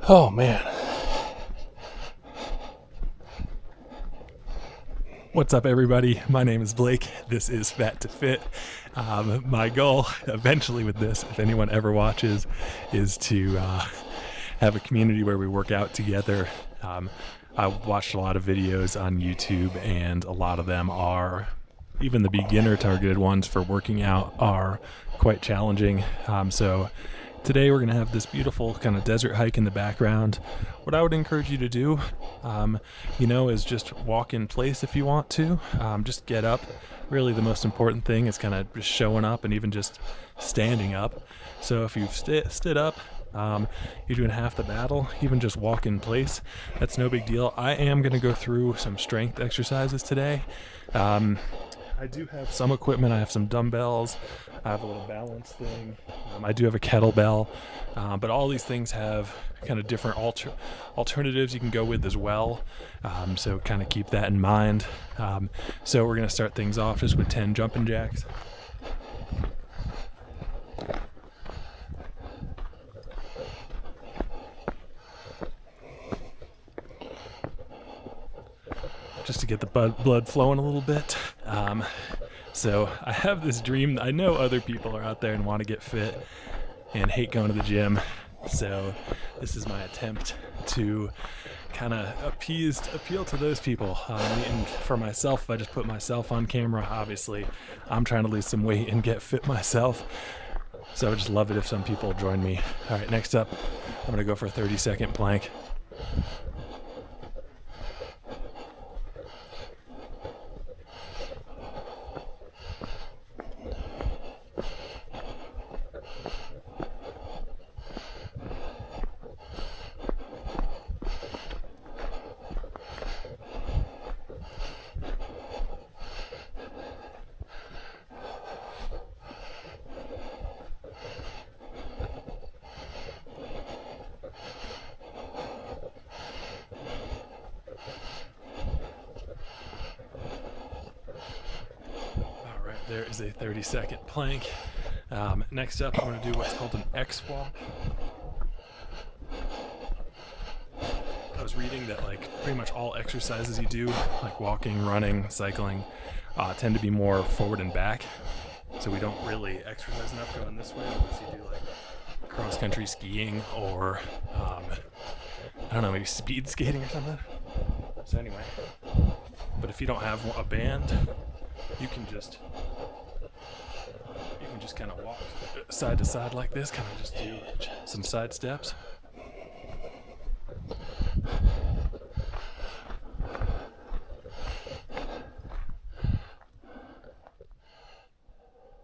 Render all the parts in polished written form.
Oh man. What's up, everybody? My name is Blake. This is Fat to Fit. My goal eventually with this, if anyone ever watches, is to have a community where we work out together. I've watched a lot of videos on YouTube, and a lot of them are, even the beginner targeted ones for working out, are quite challenging. So today we're going to have this beautiful kind of desert hike in the background. What I would encourage you to do, is just walk in place if you want to. Just get up. Really the most important thing is kind of just showing up and even just standing up. So if you've stood up, you're doing half the battle, even just walk in place. That's no big deal. I am going to go through some strength exercises today. I do have some equipment. I have some dumbbells. I have a little balance thing. I do have a kettlebell. But all these things have kind of different alternatives you can go with as well. So kind of keep that in mind. So we're going to start things off just with 10 jumping jacks. Just to get the blood flowing a little bit. So I have this dream. I know other people are out there and want to get fit and hate going to the gym. So this is my attempt to kind of appeal to those people. And for myself, if I just put myself on camera, obviously I'm trying to lose some weight and get fit myself. So I would just love it if some people join me. All right, next up, I'm going to go for a 30-second plank. There is a 30-second plank. Next up, I'm going to do what's called an X walk. I was reading that pretty much all exercises you do, like walking, running, cycling, tend to be more forward and back. So we don't really exercise enough going this way unless you do cross-country skiing or, maybe speed skating or something. So anyway, but if you don't have a band, you can just kind of walk side to side like this, kind of just do some side steps.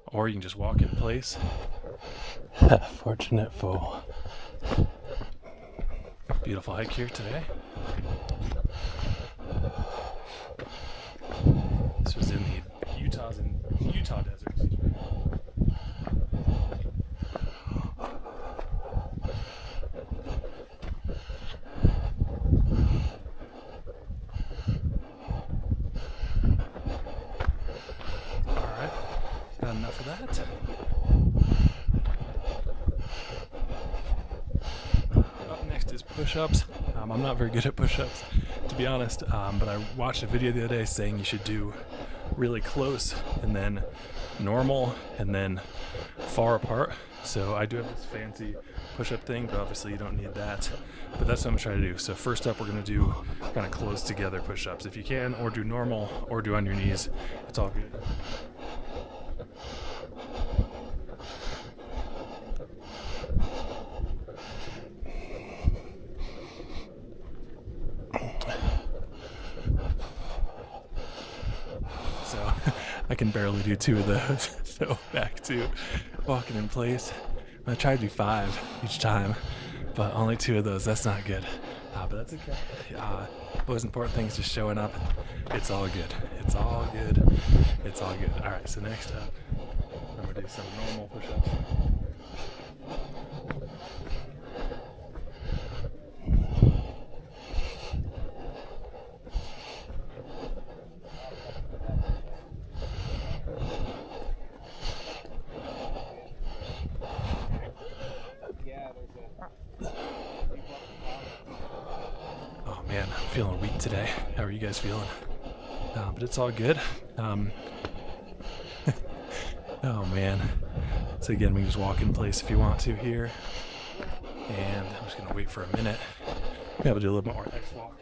Or you can just walk in place. Fortunate fool. Beautiful hike here today. This was in the Utah desert. Alright, got enough of that. Up next is push-ups. I'm not very good at push-ups, to be honest, but I watched a video the other day saying you should do really close and then normal and then far apart. So I do have this fancy push-up thing, but obviously you don't need that. But that's what I'm trying to do. So first up, we're going to do kind of close together push-ups if you can, or do normal, or do on your knees. It's all good. So I can barely do 2 of those. So back to walking in place. I'm going to try to do 5 each time, but only 2 of those. That's not good. But that's okay. Most important thing is just showing up. It's all good. It's all good. It's all good. All right, so next up, I'm going to do some normal push-ups. week today. How are you guys feeling? But it's all good. Um, oh man. So again, we can just walk in place if you want to here. And I'm just gonna wait for a minute. Maybe I'll do a little bit more X walk.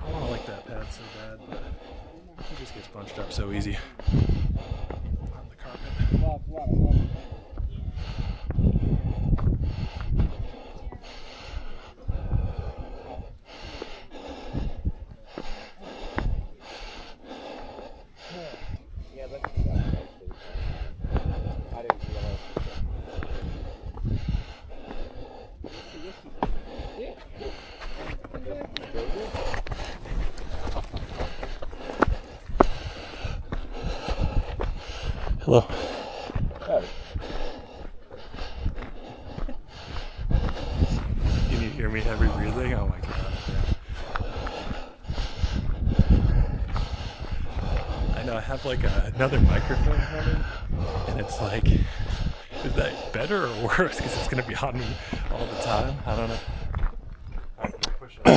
I want to like that pad so bad, but it just gets bunched up so easy on the carpet. Hello. Can you hear me heavy breathing? Oh my god. I know I have like another microphone coming, and it's like, is that better or worse? Because it's gonna be on me all the time. I don't know. Alright, push up.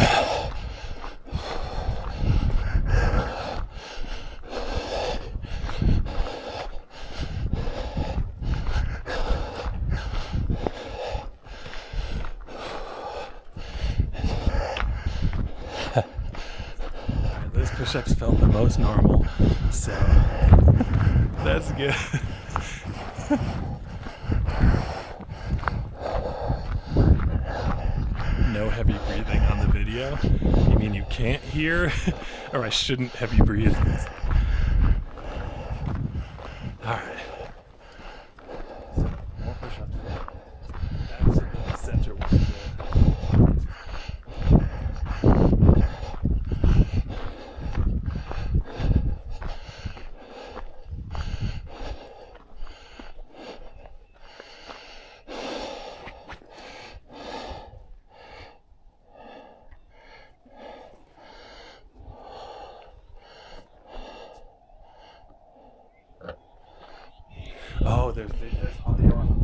Alright, those push-ups felt the most normal, so that's good. No heavy breathing on the video? You mean you can't hear? Or I shouldn't heavy breathe? Alright. More push-ups. Absolutely center was good. Oh, there's audio on the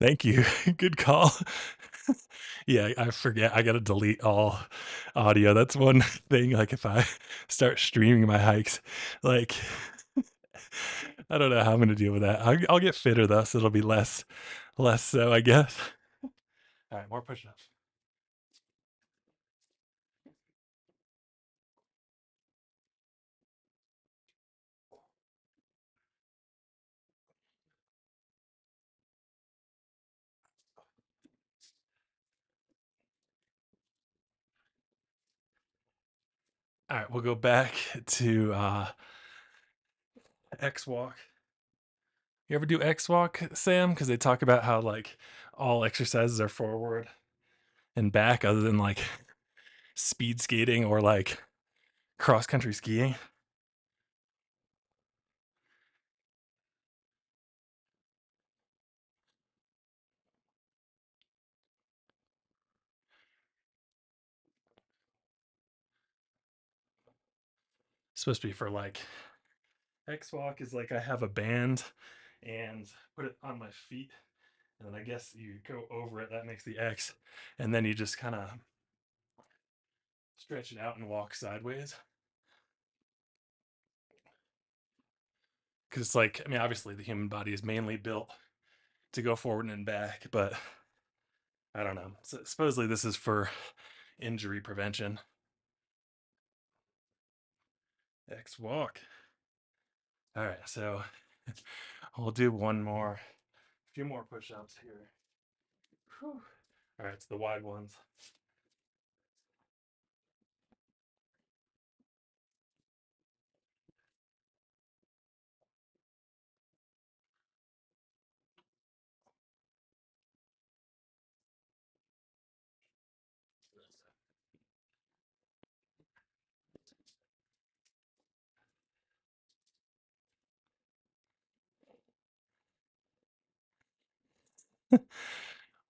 Thank you. Good call. Yeah, I forget. I gotta delete all audio. That's one thing. Like if I start streaming my hikes, like I don't know how I'm gonna deal with that. I'll get fitter though, so it'll be less so, I guess. All right, more push-ups. All right, we'll go back to X walk. You ever do X walk, Sam? Because they talk about how like all exercises are forward and back, other than like speed skating or like cross country skiing. It's supposed to be for like X walk is like I have a band and put it on my feet, and then I guess you go over it. That makes the X, and then you just kind of stretch it out and walk sideways. Because it's like, I mean, obviously the human body is mainly built to go forward and back, but I don't know. So supposedly this is for injury prevention. X walk. All right, so we'll do one more, a few more push-ups here. Whew. All right, it's the wide ones.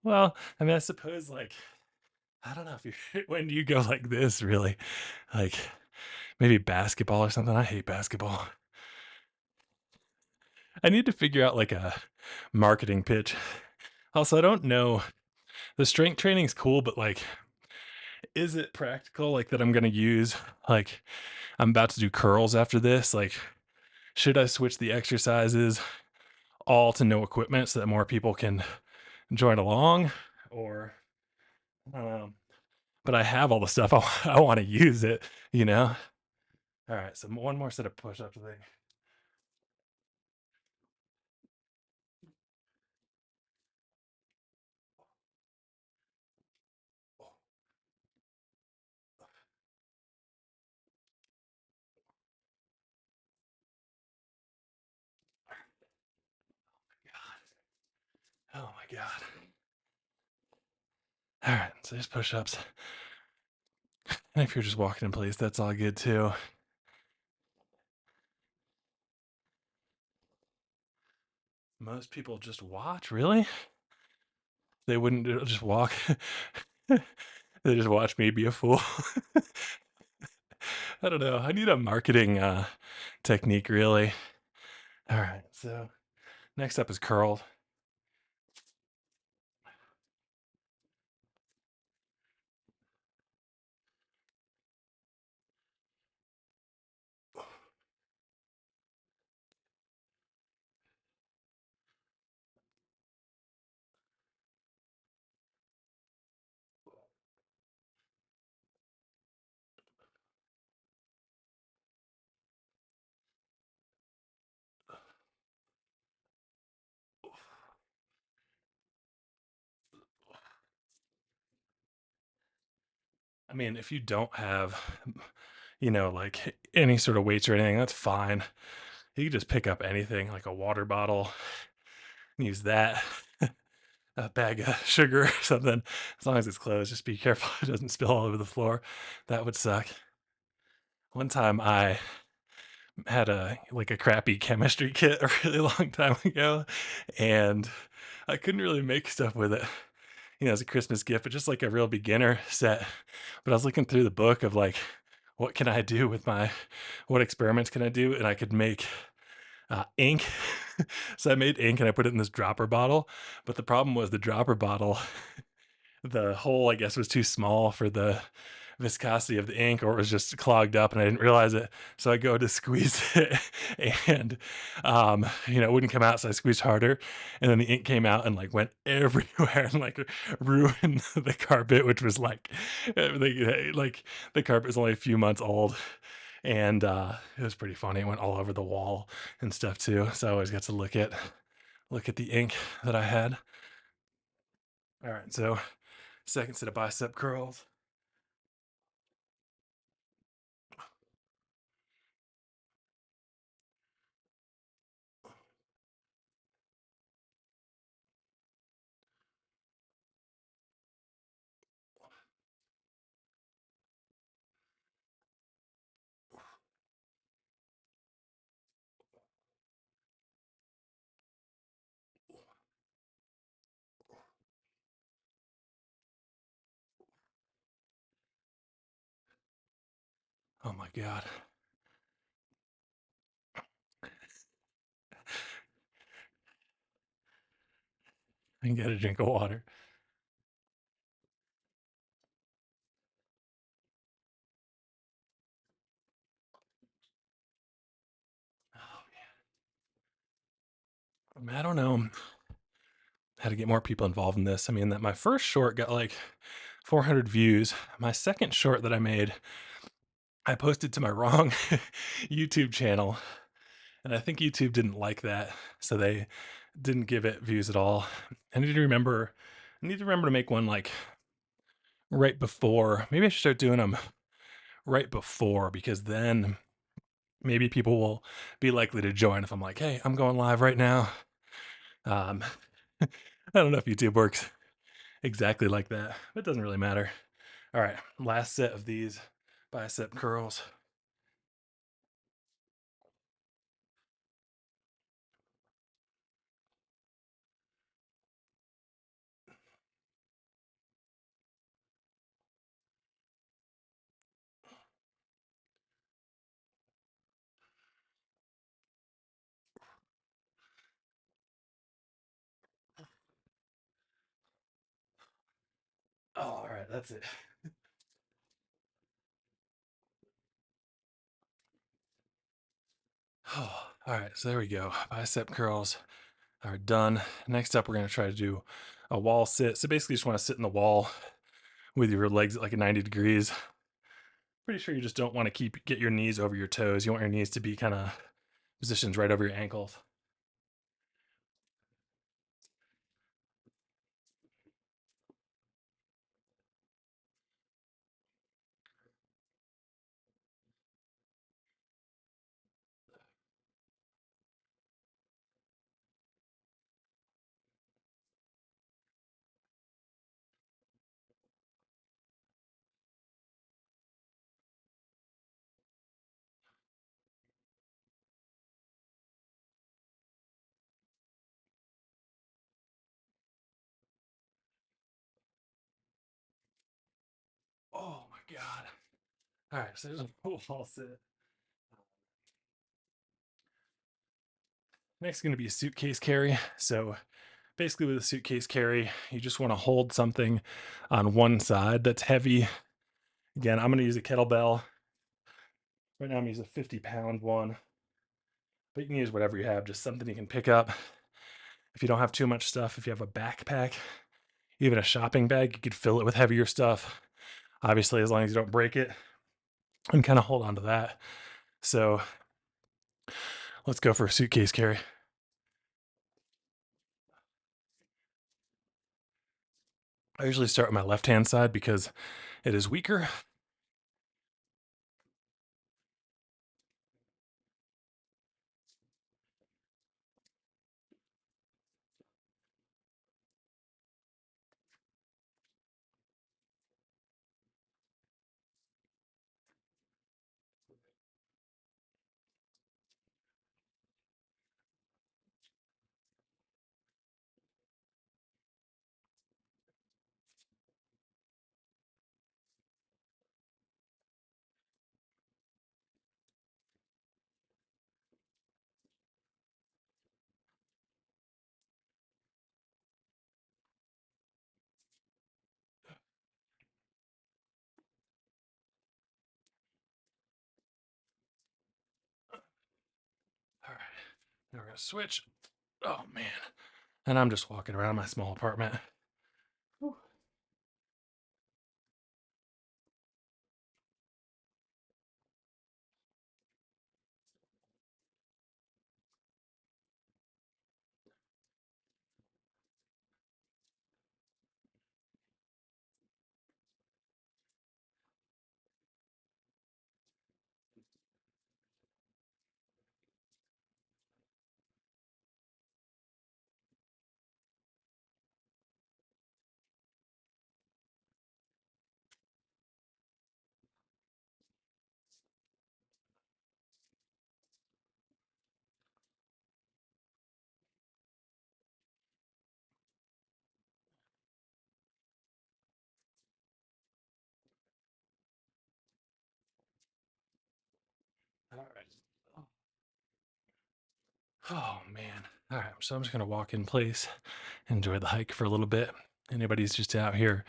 Well, I mean, I suppose like I don't know if you when do you go like this really? Like maybe basketball or something. I hate basketball. I need to figure out like a marketing pitch. Also, I don't know. The strength training's cool, but like is it practical like that I'm going to use like I'm about to do curls after this? Like should I switch the exercises all to no equipment so that more people can join along or I don't know. But I have all the stuff. I want to use it, you know? All right. So one more set of push ups. I think. Oh my God. All right. So just push ups. And if you're just walking in place, that's all good too. Most people just watch, really? They wouldn't just walk. They just watch me be a fool. I don't know. I need a marketing technique, really. All right. So next up is curls. I mean, if you don't have, like any sort of weights or anything, that's fine. You can just pick up anything, like a water bottle, and use that. A bag of sugar or something. As long as it's closed, just be careful it doesn't spill all over the floor. That would suck. One time I had a crappy chemistry kit a really long time ago, and I couldn't really make stuff with it. As a Christmas gift, but just like a real beginner set. But I was looking through the book of like, what can I do with what experiments can I do? And I could make ink. So I made ink and I put it in this dropper bottle. But the problem was the dropper bottle, the hole, I guess, was too small for the viscosity of the ink, or it was just clogged up and I didn't realize it. So I go to squeeze it and it wouldn't come out. So I squeezed harder and then the ink came out and like went everywhere and like ruined the carpet, which was like the carpet is only a few months old. And it was pretty funny. It went all over the wall and stuff too. So I always got to look at the ink that I had. All right, so second set of bicep curls. Oh my God. I can get a drink of water. Oh, man. I don't know how to get more people involved in this. I mean, that my first short got like 400 views. My second short that I made, I posted to my wrong YouTube channel, and I think YouTube didn't like that, so they didn't give it views at all. I need to remember to make one like right before. Maybe I should start doing them right before because then maybe people will be likely to join if I'm like, "Hey, I'm going live right now." Um, I don't know if YouTube works exactly like that. It doesn't really matter. All right, last set of these bicep curls. right, that's it. Oh, all right, so there we go. Bicep curls are done. Next up, we're going to try to do a wall sit. So basically, you just want to sit in the wall with your legs at like a 90 degrees. Pretty sure you just don't want to get your knees over your toes. You want your knees to be kind of positions right over your ankles. Oh my God. All right, so there's a wall sit. Next is going to be a suitcase carry. So basically, with a suitcase carry, you just want to hold something on one side that's heavy. Again, I'm going to use a kettlebell. Right now, I'm using a 50-pound one, but you can use whatever you have, just something you can pick up. If you don't have too much stuff, if you have a backpack, even a shopping bag, you could fill it with heavier stuff. Obviously, as long as you don't break it, and kind of hold on to that. So let's go for a suitcase carry. I usually start with my left hand side because it is weaker. All right, now we're gonna switch. Oh man, and I'm just walking around my small apartment. Whew. All right. Oh man. All right. So I'm just gonna walk in place, enjoy the hike for a little bit. Anybody's just out here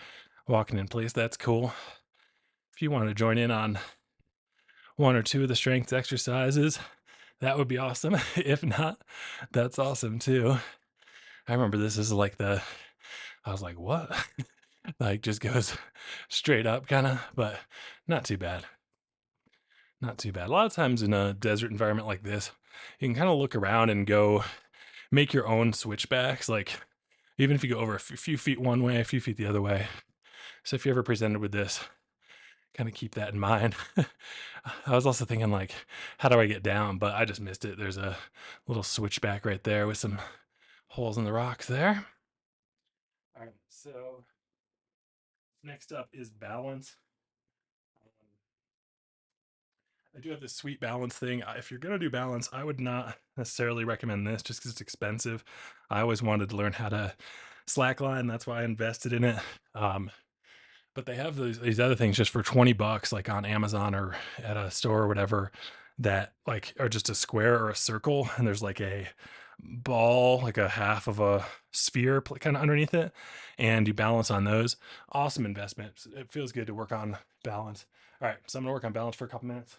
walking in place, that's cool. If you want to join in on one or two of the strength exercises, that would be awesome. If not, that's awesome too. I remember this is like I was like, what? Like just goes straight up kind of, but not too bad. Not too bad. A lot of times in a desert environment like this, you can kind of look around and go make your own switchbacks. Like even if you go over a few feet one way, a few feet the other way. So if you're ever presented with this, kind of keep that in mind. I was also thinking like, how do I get down? But I just missed it. There's a little switchback right there with some holes in the rocks there. All right, so next up is balance. I do have this sweet balance thing. If you're gonna do balance, I would not necessarily recommend this just because it's expensive. I always wanted to learn how to slackline. That's why I invested in it. Um, but they have these other things just for 20 bucks, like on Amazon or at a store or whatever, that like are just a square or a circle, and there's like a ball, like a half of a sphere kind of underneath it, and you balance on those. Awesome investment. It feels good to work on balance. All right, so I'm gonna work on balance for a couple minutes.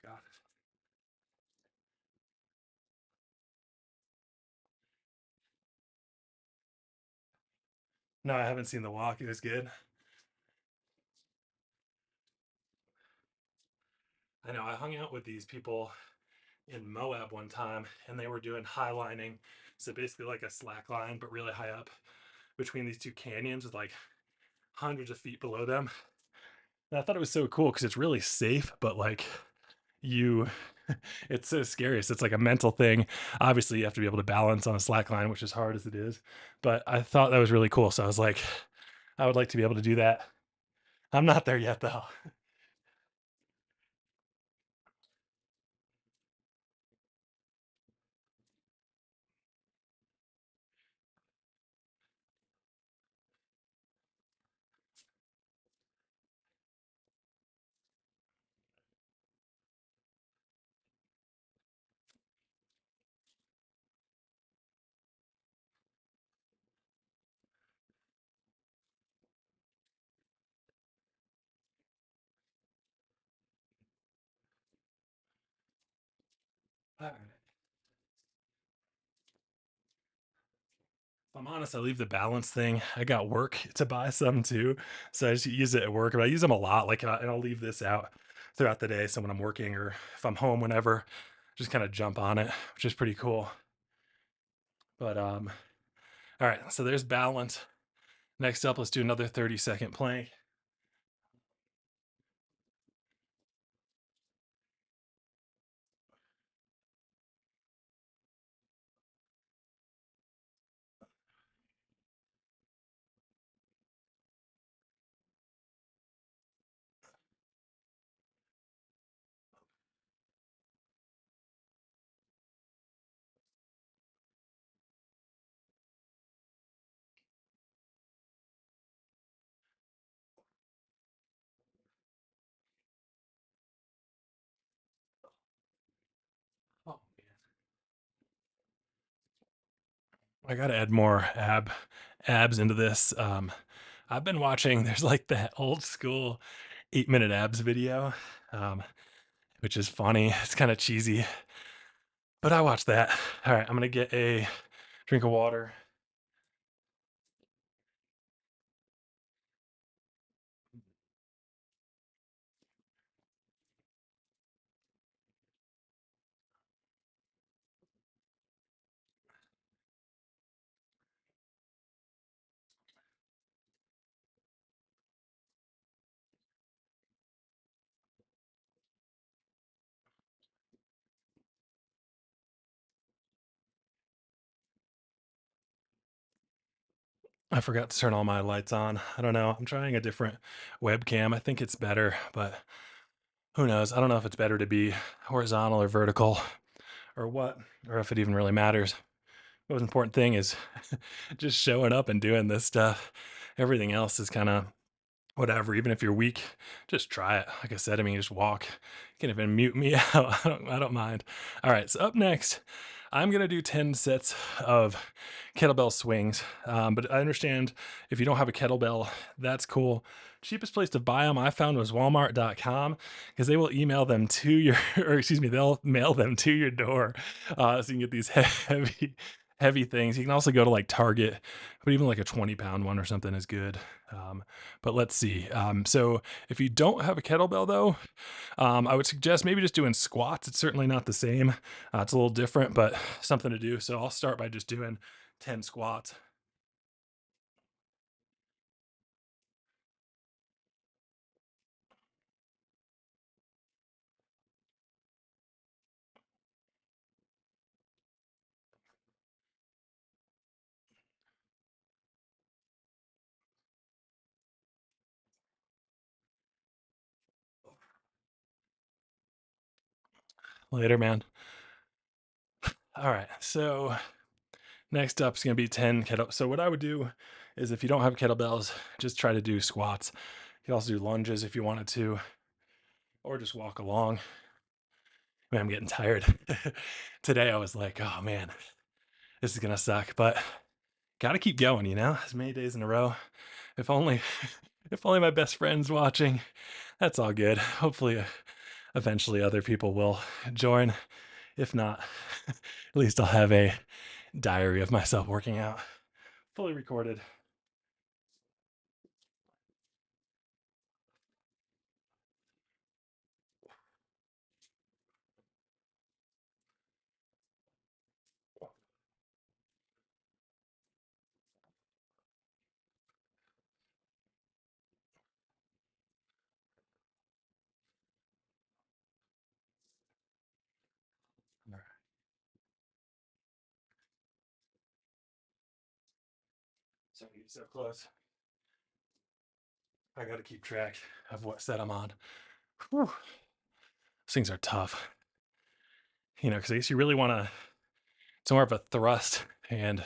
Got it. No, I haven't seen the walk. It was good. I know I hung out with these people in Moab one time, and they were doing high lining. So basically, like a slack line, but really high up between these two canyons with like hundreds of feet below them. And I thought it was so cool because it's really safe, but like you, it's so scary. So it's like a mental thing. Obviously, you have to be able to balance on a slack line, which is hard as it is. But I thought that was really cool. So I was like, I would like to be able to do that. I'm not there yet, though. All right. If I'm honest, I leave the balance thing. I got work to buy some too, so I just use it at work. But I use them a lot. Like, and I'll leave this out throughout the day. So when I'm working or if I'm home, whenever, just kind of jump on it, which is pretty cool. But all right. So there's balance. Next up, let's do another 30-second plank. Oh man, I gotta add more abs into this. I've been watching. There's like that old school 8-minute abs video, um, which is funny. It's kind of cheesy, but I watched that. All right, I'm gonna get a drink of water. I forgot to turn all my lights on. I don't know. I'm trying a different webcam. I think it's better, but who knows? I don't know if it's better to be horizontal or vertical or what, or if it even really matters. The most important thing is just showing up and doing this stuff. Everything else is kind of whatever. Even if you're weak, just try it. Like I said, I mean, just walk. You can even mute me out. I don't mind. All right. So up next, I'm gonna do 10 sets of kettlebell swings. But I understand if you don't have a kettlebell, that's cool. Cheapest place to buy them I found was Walmart.com because they will email them to your, or excuse me, they'll mail them to your door, so you can get these heavy heavy things. You can also go to like Target, but even like a 20-pound one or something is good. Um, but let's see. So if you don't have a kettlebell though, I would suggest maybe just doing squats. It's certainly not the same. It's a little different, but something to do. So I'll start by just doing 10 squats. Later, man. All right. So next up is going to be 10 kettle. So what I would do is if you don't have kettlebells, just try to do squats. You can also do lunges if you wanted to, or just walk along. Man, I'm getting tired. Today I was like, oh man, this is going to suck, but got to keep going, as many days in a row. If only, if only my best friend's watching, that's all good. Hopefully, eventually other people will join. If not, at least I'll have a diary of myself working out, fully recorded. All right. So you get so close. I got to keep track of what set I'm on. Whew. Those things are tough, because I guess you really want to, it's more of a thrust. And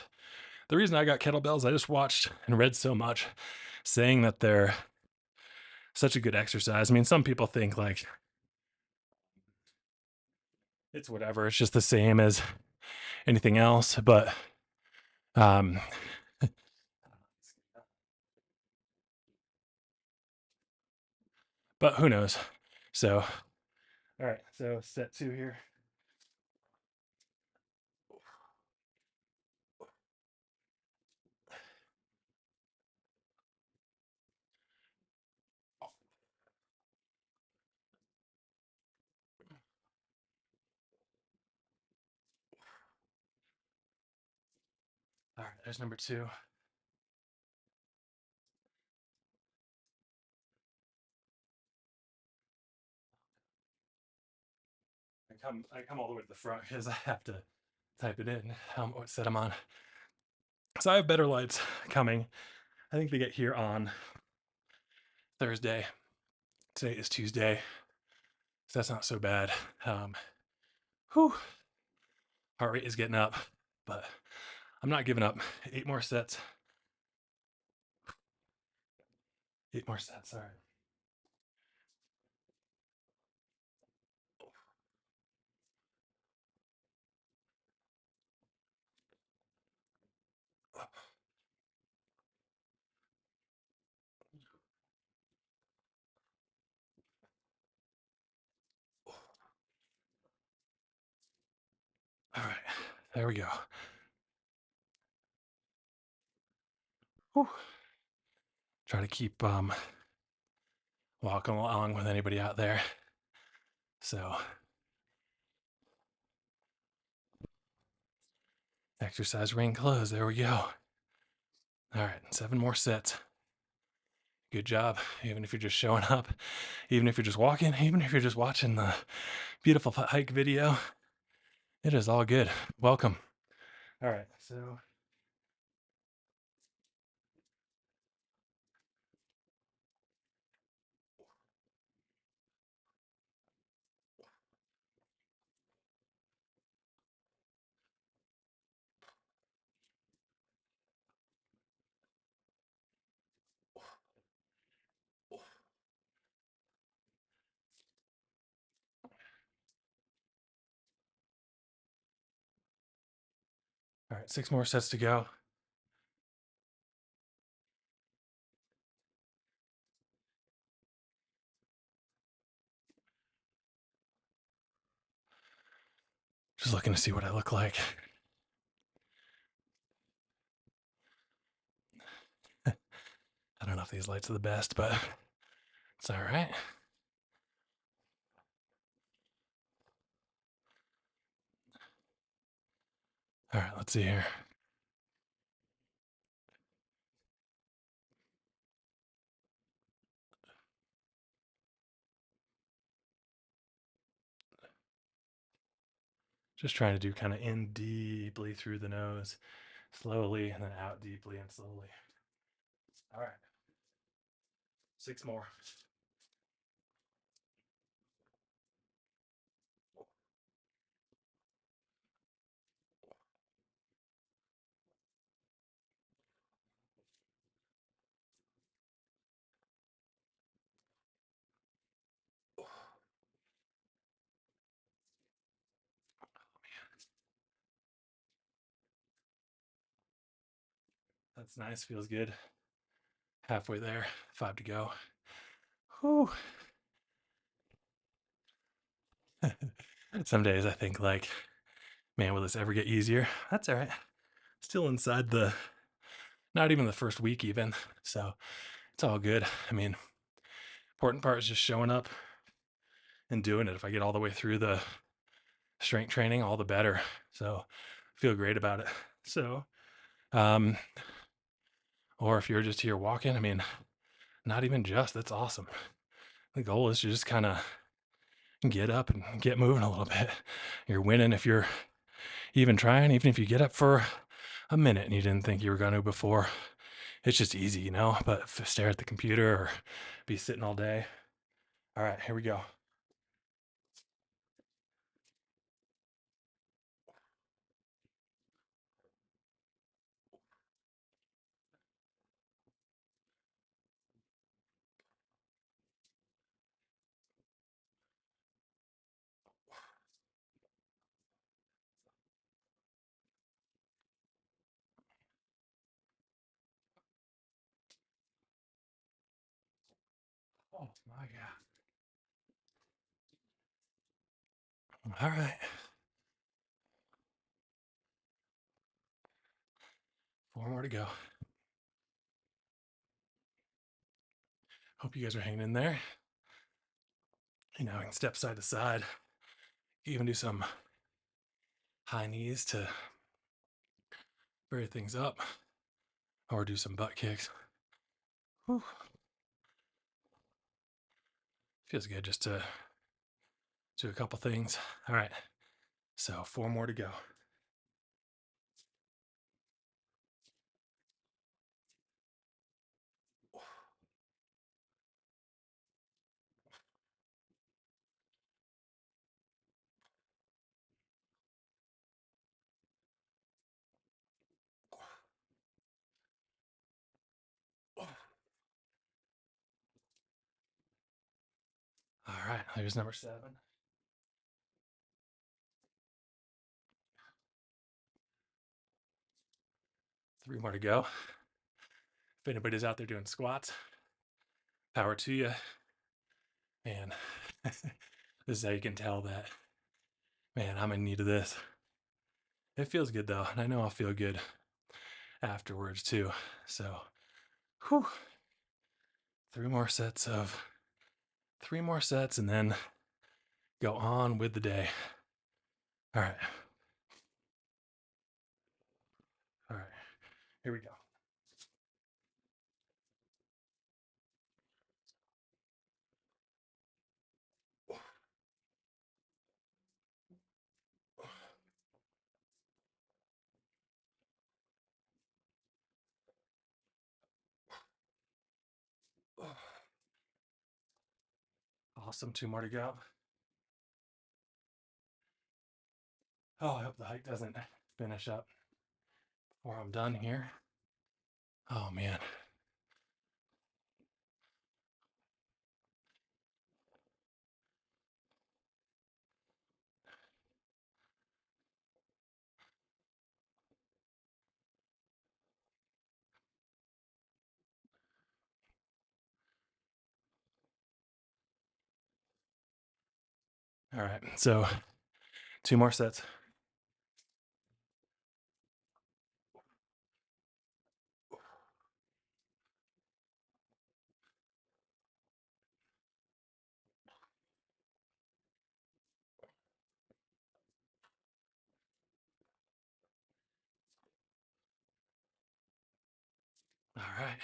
the reason I got kettlebells, I just watched and read so much saying that they're such a good exercise. I mean, some people think like it's whatever, it's just the same as anything else. Um, but who knows? So, all right. So set two here. All right. There's number two. I come all the way to the front because I have to type it in, what set I'm on. So I have better lights coming. I think they get here on Thursday. Today is Tuesday, so that's not so bad. Whew, heart rate is getting up, but I'm not giving up. 8 more sets. 8 more sets. All right. All right. There we go. Whew. Try to keep walking along with anybody out there. So exercise ring closed. There we go. All right, 7 more sets. Good job. Even if you're just showing up, even if you're just walking, even if you're just watching the beautiful hike video, it is all good. Welcome. All right, so all right, 6 more sets to go. Just looking to see what I look like. if these lights are the best, but it's all right. All right, let's see here. Just trying to do kind of in deeply through the nose, slowly, and then out deeply and slowly. All right, 6 more. That's nice, feels good. Halfway there, 5 to go. Whew. Some days I think like, man, will this ever get easier? That's all right. Still inside the, not even the first week even. So it's all good. I mean, important part is just showing up and doing it. If I get all the way through the strength training, all the better. So feel great about it. So, um, or if you're just here walking, I mean, not even just, that's awesome. The goal is to just kind of get up and get moving a little bit. You're winning if you're even trying, even if you get up for a minute and you didn't think you were going to before. It's just easy, you know, but stare at the computer or be sitting all day. All right, here we go. Oh my God. All right. 4 more to go. Hope you guys are hanging in there. You know, I can step side to side. Even do some high knees to bury things up or do some butt kicks. Whew. Feels good just to do a couple things. All right. So 4 more to go. All right. There's number 7. 3 more to go. If anybody's out there doing squats, power to you. And this is how you can tell that, man, I'm in need of this. It feels good though. And I know I'll feel good afterwards too. So, whew, 3 more sets of 3 more sets and then go on with the day. All right. All right. Here we go. Awesome. 2 more to go. Oh, I hope the hike doesn't finish up before I'm done here. Oh, man. All right. So, 2 more sets. right.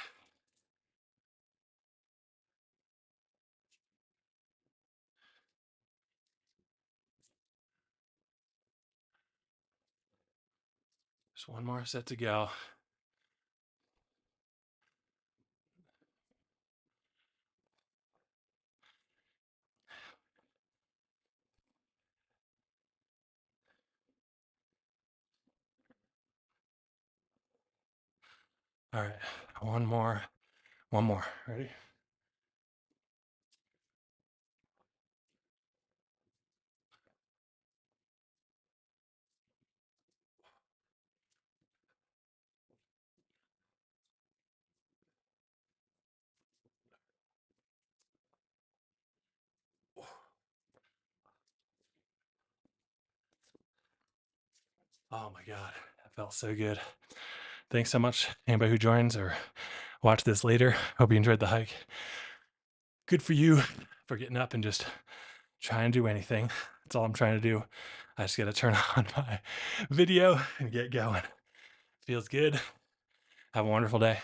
Just one more set to go. All right, one more. One more. Ready? Oh my God, that felt so good. Thanks so much, anybody who joins or watch this later. Hope you enjoyed the hike. Good for you for getting up and just trying to do anything. That's all I'm trying to do. I just got to turn on my video and get going. Feels good. Have a wonderful day.